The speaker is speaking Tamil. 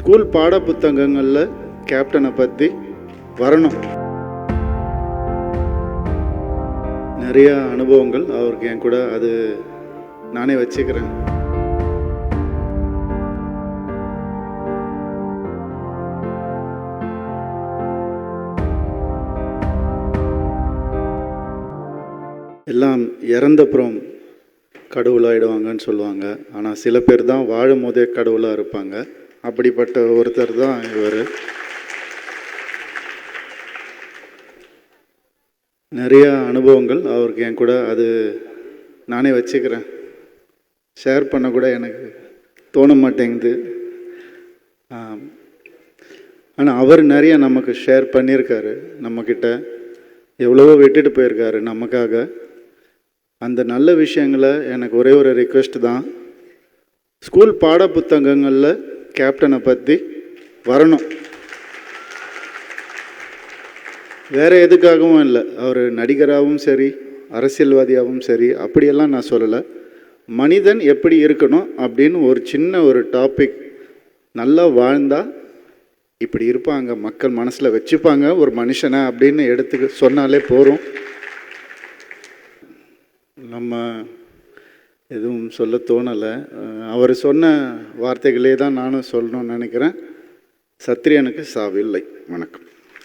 ஸ்கூல் பாட புத்தகங்களில் கேப்டனை பற்றி வரணும். நிறைய அனுபவங்கள் அவருக்கு என் கூட, அது நானே வச்சுக்கிறேன். எல்லாம் இறந்தப்புறம் கடவுளாயிடுவாங்கன்னு சொல்லுவாங்க. ஆனால் சில பேர் தான் வாழும் போதே கடவுளாக இருப்பாங்க. அப்படிப்பட்ட ஒருத்தர் தான் இவர். நிறைய அனுபவங்கள் அவருக்கு என் கூட, அது நானே வச்சுக்கிறேன். ஷேர் பண்ண கூட எனக்கு தோண மாட்டேங்குது. ஆனால் அவர் நிறைய நமக்கு ஷேர் பண்ணியிருக்காரு. நம்மக்கிட்ட எவ்வளவோ விட்டுட்டு போயிருக்காரு நமக்காக. அந்த நல்ல விஷயங்களை எனக்கு ஒரே ஒரு ரிக்வெஸ்ட் தான், ஸ்கூல் பாட புத்தகங்களில் கேப்டனை பற்றி வரணும். வேறு எதுக்காகவும் இல்லை. அவர் நடிகராகவும் சரி, அரசியல்வாதியாகவும் சரி, அப்படியெல்லாம் நான் சொல்லலை. மனிதன் எப்படி இருக்கணும் அப்படின்னு ஒரு சின்ன ஒரு டாபிக், நல்லா வாழ்ந்தால் இப்படி இருப்பாங்க, மக்கள் மனசில் வச்சுப்பாங்க ஒரு மனுஷனை அப்படின்னு எடுத்துக்க சொன்னாலே போகிறோம். நம்ம எதுவும் சொல்ல தோணலை. அவர் சொன்ன வார்த்தைகளே தான் நானும் சொல்லணும்னு நினைக்கிறேன். சத்திரியனுக்கு சாவில்லை. வணக்கம்.